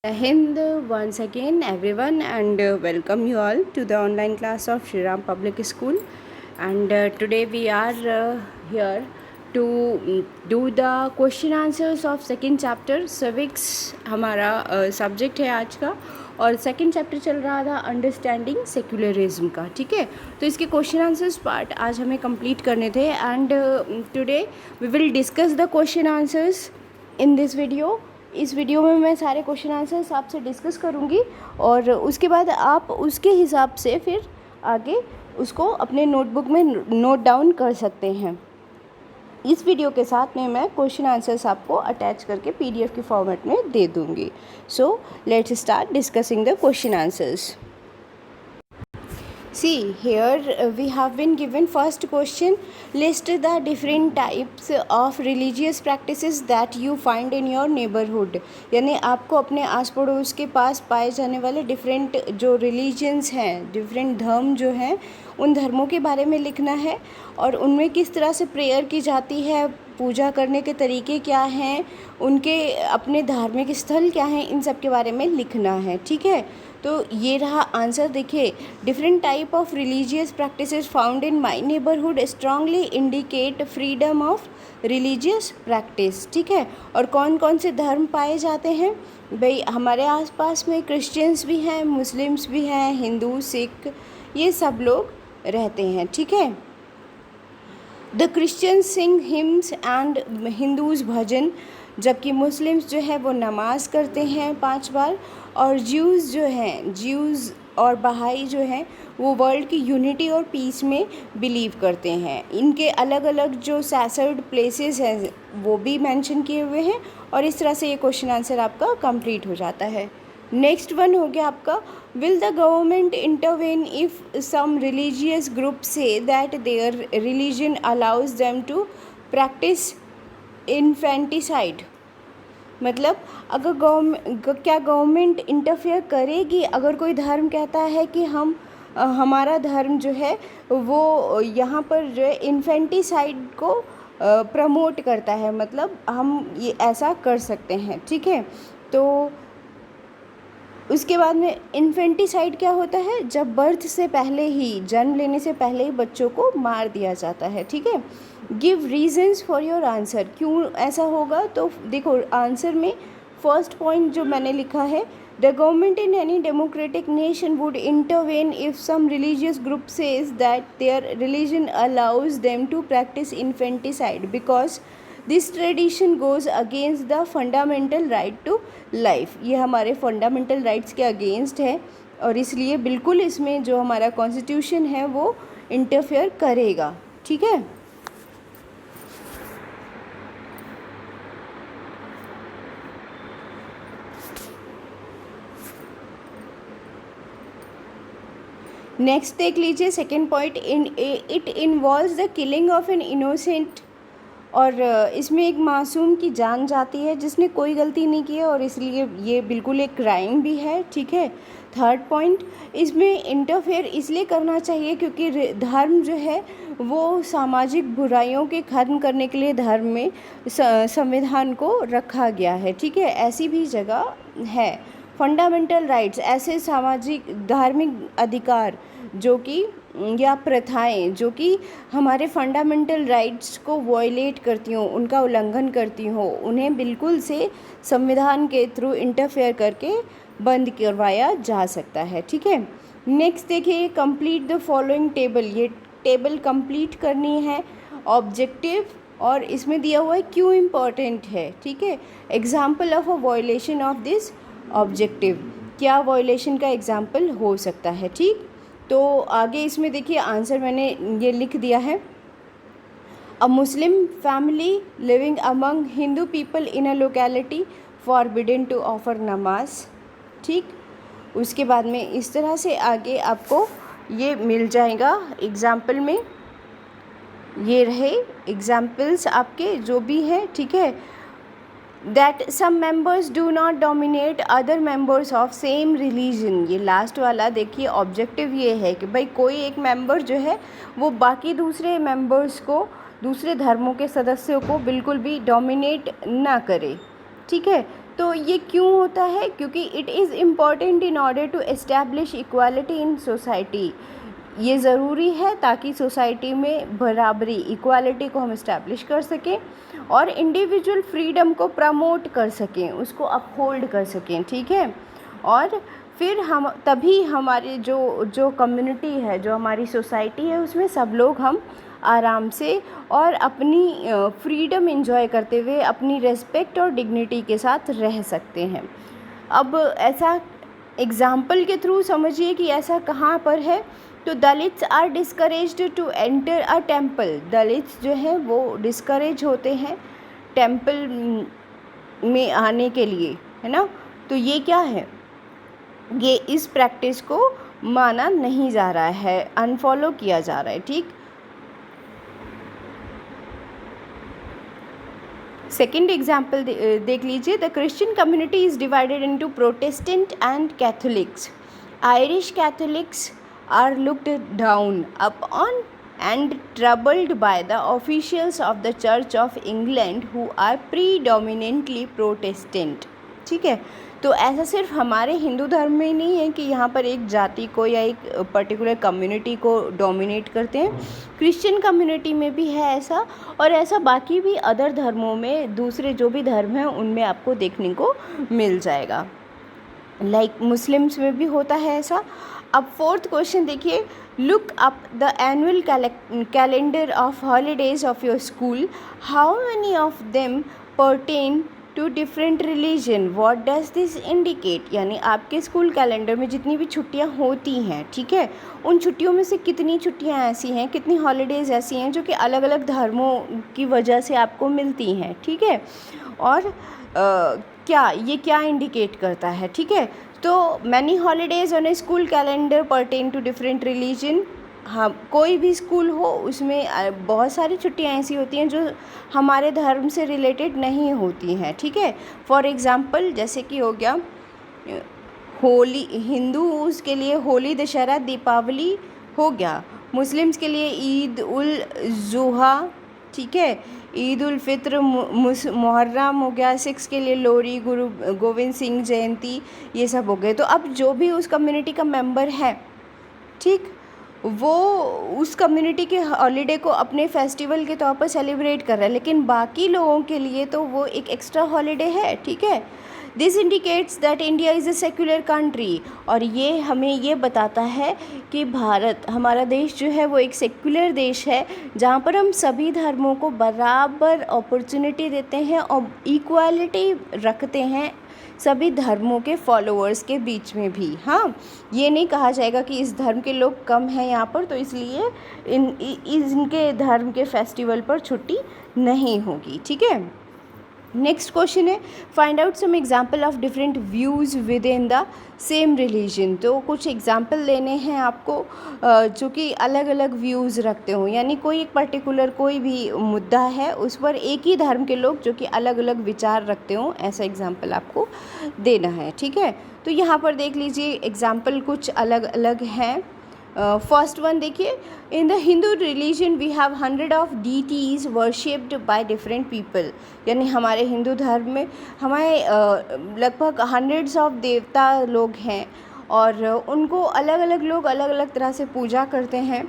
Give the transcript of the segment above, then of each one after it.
Hind once again everyone and welcome you all to the online class of Shri Ram Public School, and today we are here to do the question answers of second chapter civics. हमारा subject है आज का और second chapter चल रहा था understanding secularism का. ठीक है, तो इसके क्वेश्चन आंसर्स पार्ट आज हमें कंप्लीट करने थे and today we will discuss the question answers in this video. इस वीडियो में मैं सारे क्वेश्चन आंसर्स आपसे डिस्कस करूँगी और उसके बाद आप उसके हिसाब से फिर आगे उसको अपने नोटबुक में नोट डाउन कर सकते हैं. इस वीडियो के साथ में मैं क्वेश्चन आंसर्स आपको अटैच करके पीडीएफ के फॉर्मेट में दे दूँगी. So let's start discussing the question answers. See, here we have been given first question. List the different types of religious practices that you find in your neighborhood. यानी आपको अपने आस पड़ोस के पास पाए जाने वाले डिफरेंट जो रिलीजन्स हैं, डिफरेंट धर्म जो हैं, उन धर्मों के बारे में लिखना है और उनमें किस तरह से प्रेयर की जाती है, पूजा करने के तरीके क्या हैं, उनके अपने धार्मिक स्थल क्या हैं, इन सब के बारे में लिखना है. ठीक है, तो ये रहा आंसर. देखिए, different type of religious practices found in my neighbourhood strongly indicate freedom of religious practice. ठीक है, और कौन कौन से धर्म पाए जाते हैं भाई? हमारे आसपास में क्रिश्चियंस भी हैं, मुस्लिम्स भी हैं, हिंदू, सिख, ये सब लोग रहते हैं. ठीक है, the Christians sing hymns and Hindus bhajan, जबकि मुस्लिम्स जो है वो नमाज करते हैं 5 बार, और ज्यूज़ जो हैं, ज्यूज़ और बहाई जो हैं वो वर्ल्ड की यूनिटी और पीस में बिलीव करते हैं. इनके अलग अलग जो सैक्रेड प्लेसेस हैं वो भी मेंशन किए हुए हैं और इस तरह से ये क्वेश्चन आंसर आपका कंप्लीट हो जाता है. नेक्स्ट वन हो गया आपका, will the government intervene if some religious group say that their religion allows them to practise infanticide. मतलब अगर क्या गवर्नमेंट इंटरफेयर करेगी अगर कोई धर्म कहता है कि हमारा धर्म जो है वो यहाँ पर जो है इन्फेंटिसाइड को प्रमोट करता है, मतलब हम ये ऐसा कर सकते हैं. ठीक है, तो उसके बाद में इन्फेंटिसाइड क्या होता है? जब बर्थ से पहले ही, जन्म लेने से पहले ही बच्चों को मार दिया जाता है. ठीक है, give reasons for your answer. क्यों ऐसा होगा? तो देखो, आंसर में फर्स्ट पॉइंट जो मैंने लिखा है, the government in any democratic nation would intervene if some religious group says that their religion allows them to practise infanticide because this tradition goes against the fundamental right to life. ये हमारे fundamental rights के against है और इसलिए बिल्कुल इसमें जो हमारा कॉन्स्टिट्यूशन है वो इंटरफेयर करेगा. ठीक है, नेक्स्ट देख लीजिए second point. It involves the killing of an innocent, और इसमें एक मासूम की जान जाती है जिसने कोई गलती नहीं की है और इसलिए ये बिल्कुल एक क्राइम भी है. ठीक है, थर्ड पॉइंट, इसमें इंटरफेयर इसलिए करना चाहिए क्योंकि धर्म जो है वो सामाजिक बुराइयों के ख़त्म करने के लिए धर्म में संविधान को रखा गया है. ठीक है, ऐसी भी जगह है. फंडामेंटल राइट्स, ऐसे सामाजिक धार्मिक अधिकार जो कि या प्रथाएं जो कि हमारे फंडामेंटल राइट्स को वॉयलेट करती हों, उनका उल्लंघन करती हों, उन्हें बिल्कुल से संविधान के थ्रू इंटरफेयर करके बंद करवाया जा सकता है. ठीक है, नेक्स्ट देखिए, कंप्लीट द फॉलोइंग टेबल. ये टेबल कंप्लीट करनी है. ऑब्जेक्टिव, और इसमें दिया हुआ है क्यों इम्पॉर्टेंट है. ठीक है, example of a violation of this objective, क्या वॉयलेशन का एग्जाम्पल हो सकता है. ठीक, तो आगे इसमें देखिए आंसर मैंने ये लिख दिया है. A Muslim family living among Hindu people in a locality forbidden to offer namaz. ठीक, उसके बाद में इस तरह से आगे आपको ये मिल जाएगा एग्जाम्पल में. ये रहे एग्जाम्पल्स आपके जो भी हैं. ठीक है, that some members do not dominate other members of same religion. ये लास्ट वाला देखिए, ऑब्जेक्टिव ये है कि भाई कोई एक मेंबर जो है वो बाकी दूसरे मेंबर्स को, दूसरे धर्मों के सदस्यों को बिल्कुल भी डोमिनेट ना करे. ठीक है, तो ये क्यों होता है? क्योंकि it is important in order to establish equality in society. ये ज़रूरी है ताकि सोसाइटी में बराबरी, इक्वालिटी को हम इस्टेब्लिश कर सकें और इंडिविजुअल फ्रीडम को प्रमोट कर सकें, उसको अपहोल्ड कर सकें, ठीक है। और फिर हम तभी हमारे जो कम्युनिटी है, जो हमारी सोसाइटी है, उसमें सब लोग हम आराम से और अपनी फ्रीडम एंजॉय करते हुए अपनी रेस्पेक्ट और डिग्निटी के साथ रह सकते हैं। अब ऐसा एग्ज़ाम्पल के थ्रू समझिए कि ऐसा कहाँ पर है। तो Dalits are discouraged to enter a temple. Dalits जो हैं वो डिस्करेज होते हैं टेम्पल में आने के लिए, है ना। तो ये क्या है? ये इस प्रैक्टिस को माना नहीं जा रहा है, अनफॉलो किया जा रहा है, ठीक। सेकेंड एग्जाम्पल देख लीजिए। The Christian community is divided into Protestant and Catholics. Irish Catholics are looked down upon and troubled by the officials of the Church of England who are predominantly Protestant, ठीक है। तो ऐसा सिर्फ हमारे हिंदू धर्म में नहीं है कि यहाँ पर एक जाति को या एक पर्टिकुलर कम्युनिटी को डोमिनेट करते हैं, क्रिश्चियन कम्युनिटी में भी है ऐसा, और ऐसा बाकी भी अदर धर्मों में, दूसरे जो भी धर्म हैं उनमें आपको देखने को मिल जाएगा। लाइक मुस्लिम्स में भी होता है ऐसा। अब फोर्थ क्वेश्चन देखिए। Look up the annual calendar of holidays of your school. How many of them pertain to different religion. What does this indicate. यानी आपके स्कूल कैलेंडर में जितनी भी छुट्टियां होती हैं, ठीक है, उन छुट्टियों में से कितनी छुट्टियां ऐसी हैं, कितनी हॉलीडेज़ ऐसी हैं जो कि अलग अलग धर्मों की वजह से आपको मिलती हैं, ठीक है। और ये क्या इंडिकेट करता है, ठीक है। तो many holidays on a school calendar pertain to different religion. हाँ, कोई भी स्कूल हो उसमें बहुत सारी छुट्टियाँ ऐसी होती हैं जो हमारे धर्म से रिलेटेड नहीं होती हैं, ठीक है। फॉर एग्ज़ाम्पल जैसे कि हो गया होली, हिंदूज़ के लिए होली, दशहरा, दीपावली हो गया। मुस्लिम्स के लिए ईद उल जुहा, ठीक है, ईद उल फित्र, मुहर्रम हो गया। सिख्स के लिए लोहरी, गुरु गोविंद सिंह जयंती, ये सब हो गए। तो अब जो भी उस कम्युनिटी का मेंबर है, ठीक, वो उस कम्युनिटी के हॉलीडे को अपने फेस्टिवल के तौर पर सेलिब्रेट कर रहा है, लेकिन बाकी लोगों के लिए तो वो एक एक्स्ट्रा हॉलीडे है, ठीक है। This indicates that India is a secular country. और ये हमें ये बताता है कि भारत, हमारा देश जो है वो एक सेक्युलर देश है, जहाँ पर हम सभी धर्मों को बराबर अपॉर्चुनिटी देते हैं और इक्वालिटी रखते हैं सभी धर्मों के फॉलोअर्स के बीच में भी। हाँ, ये नहीं कहा जाएगा कि इस धर्म के लोग कम हैं यहाँ पर, तो इसलिए इनके धर्म के फेस्टिवल पर छुट्टी नहीं होगी, ठीक है। नेक्स्ट क्वेश्चन है, find out some example of different views within the same religion. तो कुछ एग्जाम्पल लेने हैं आपको जो कि अलग अलग व्यूज़ रखते हो, यानी कोई एक पर्टिकुलर कोई भी मुद्दा है उस पर एक ही धर्म के लोग जो कि अलग अलग विचार रखते हो, ऐसा एग्जाम्पल आपको देना है, ठीक है। तो यहाँ पर देख लीजिए एग्जाम्पल कुछ अलग अलग हैं। फर्स्ट वन देखिए। In the Hindu religion we have 100 of deities worshipped by different people. यानी हमारे हिंदू धर्म में हमारे लगभग हंड्रेड्स ऑफ देवता लोग हैं और उनको अलग अलग लोग अलग अलग तरह से पूजा करते हैं।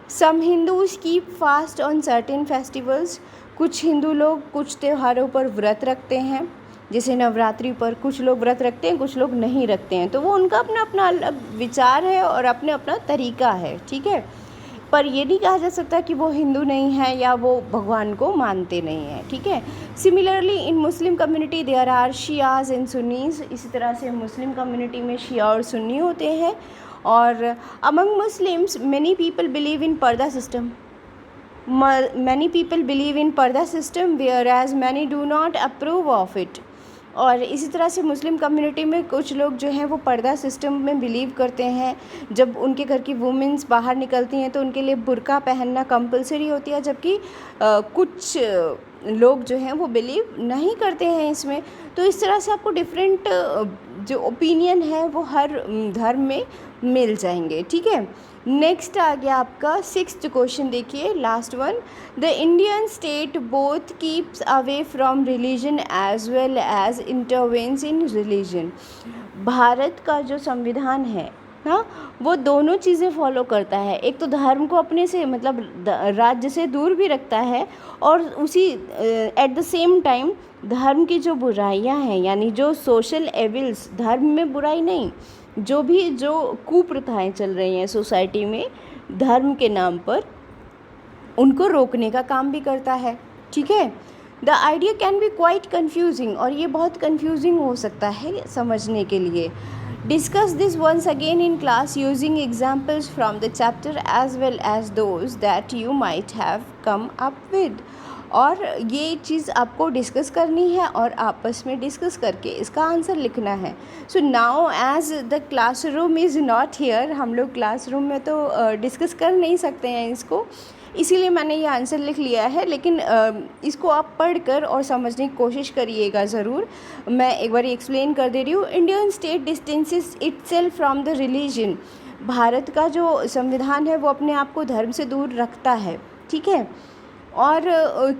Some Hindus keep fast on certain festivals. कुछ हिंदू लोग कुछ त्योहारों पर व्रत रखते हैं, जैसे नवरात्रि पर कुछ लोग व्रत रखते हैं, कुछ लोग नहीं रखते हैं, तो वो उनका अपना अपना अलग विचार है और अपना अपना तरीका है, ठीक है। पर ये नहीं कहा जा सकता कि वो हिंदू नहीं है या वो भगवान को मानते नहीं हैं, ठीक है। Similarly in Muslim community there are Shias and Sunnis. इसी तरह से मुस्लिम कम्युनिटी में शिया और सुन्नी होते हैं। और among Muslims many people believe in purdah system. many people believe in purdah system whereas many do not approve of it। और इसी तरह से मुस्लिम कम्युनिटी में कुछ लोग जो हैं वो पर्दा सिस्टम में बिलीव करते हैं। जब उनके घर की वुमेंस बाहर निकलती हैं तो उनके लिए बुर्का पहनना कंपलसरी होती है, जबकि कुछ लोग जो हैं वो बिलीव नहीं करते हैं इसमें। तो इस तरह से आपको डिफरेंट जो ओपिनियन है वो हर धर्म में मिल जाएंगे, ठीक है। नेक्स्ट आ गया आपका 6th क्वेश्चन, देखिए last one. The Indian state both keeps away from religion as well as intervenes in religion. Bharat का जो संविधान है हाँ, वो दोनों चीज़ें फॉलो करता है। एक तो धर्म को अपने से मतलब राज्य से दूर भी रखता है, और उसी एट द सेम टाइम धर्म की जो बुराइयां हैं, यानी जो सोशल एविल्स, धर्म में बुराई नहीं, जो कुप्रथाएं चल रही हैं सोसाइटी में धर्म के नाम पर, उनको रोकने का काम भी करता है। ठीक है। The idea can be quite confusing, और ये बहुत कन्फ्यूजिंग हो सकता है समझने के लिए। Discuss this once again in class using examples from the chapter as well as those that you might have come up with. और ये चीज़ आपको डिस्कस करनी है और आपस में डिस्कस करके इसका आंसर लिखना है। So now as the classroom is not here, हम लोग क्लासरूम में तो डिस्कस कर नहीं सकते हैं इसको, इसीलिए मैंने ये आंसर लिख लिया है। लेकिन इसको आप पढ़कर और समझने की कोशिश करिएगा ज़रूर। मैं एक बार एक्सप्लेन कर दे रही हूँ। Indian state distances itself from the religion. Bharat का जो संविधान है वो अपने आप को धर्म से दूर रखता है। ठीक है। और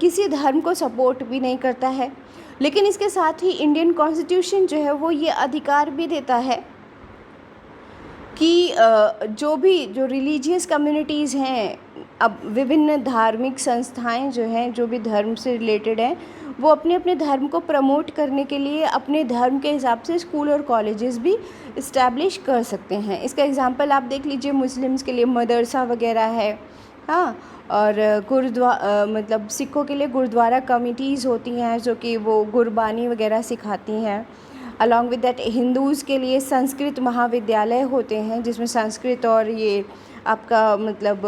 किसी धर्म को सपोर्ट भी नहीं करता है। लेकिन इसके साथ ही इंडियन कॉन्स्टिट्यूशन जो है वो ये अधिकार भी देता है कि जो रिलीजियस कम्युनिटीज़ हैं, अब विभिन्न धार्मिक संस्थाएं जो हैं, जो भी धर्म से रिलेटेड हैं, वो अपने अपने धर्म को प्रमोट करने के लिए अपने धर्म के हिसाब से स्कूल और कॉलेजेस भी इस्टेब्लिश कर सकते हैं। इसका एग्जांपल आप देख लीजिए, मुस्लिम्स के लिए मदरसा वगैरह है, हाँ, और मतलब सिखों के लिए गुरुद्वारा कमिटीज़ होती हैं जो कि वो गुरबानी वगैरह सिखाती हैं। अलॉन्ग विद दैट हिंदूज़ के लिए संस्कृत महाविद्यालय होते हैं, जिसमें संस्कृत और ये आपका मतलब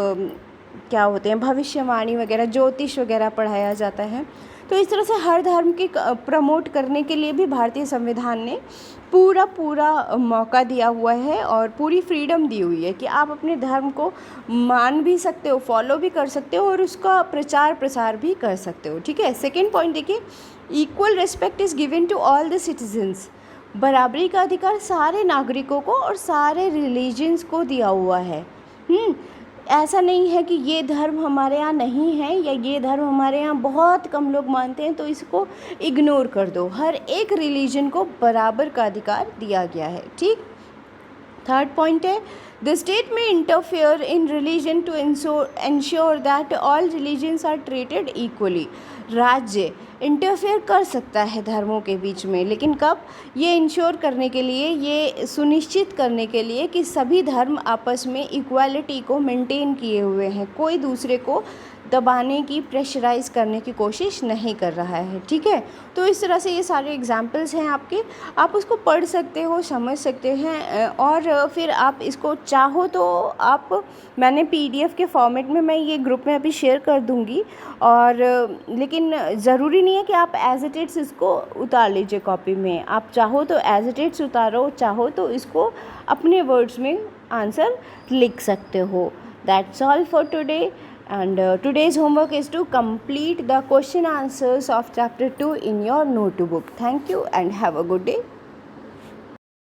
क्या होते हैं, भविष्यवाणी वगैरह, ज्योतिष वगैरह पढ़ाया जाता है। तो इस तरह से हर धर्म के प्रमोट करने के लिए भी भारतीय संविधान ने पूरा मौका दिया हुआ है और पूरी फ्रीडम दी हुई है कि आप अपने धर्म को मान भी सकते हो, फॉलो भी कर सकते हो और उसका प्रचार प्रसार भी कर सकते हो। ठीक है। सेकेंड पॉइंट देखिए, equal respect is given to all the citizens. बराबरी का अधिकार सारे नागरिकों को और सारे रिलीजन्स को दिया हुआ है। ऐसा नहीं है कि ये धर्म हमारे यहाँ नहीं है या ये धर्म हमारे यहाँ बहुत कम लोग मानते हैं तो इसको इग्नोर कर दो। हर एक रिलीजन को बराबर का अधिकार दिया गया है। ठीक। थर्ड पॉइंट है, the state may interfere in religion to ensure that all religions are treated equally. राज्य इंटरफेयर कर सकता है धर्मों के बीच में, लेकिन कब? ये इंश्योर करने के लिए, ये सुनिश्चित करने के लिए कि सभी धर्म आपस में इक्वालिटी को मेंटेन किए हुए हैं, कोई दूसरे को दबाने की, प्रेशराइज करने की कोशिश नहीं कर रहा है। ठीक है। तो इस तरह से ये सारे एग्जाम्पल्स हैं आपके, आप उसको पढ़ सकते हो, समझ सकते हैं, और फिर आप इसको चाहो तो आप, मैंने PDF के फॉर्मेट में मैं ये ग्रुप में अभी शेयर कर दूँगी, और लेकिन ज़रूरी नहीं है कि आप एज इट इज़ इसको उतार लीजिए कॉपी में। आप चाहो तो एज इट इज़ उतारो, चाहो तो इसको अपने वर्ड्स में आंसर लिख सकते हो। That's all for today. And today's homework is to complete the question answers of chapter 2 in your notebook. Thank you and have a good day.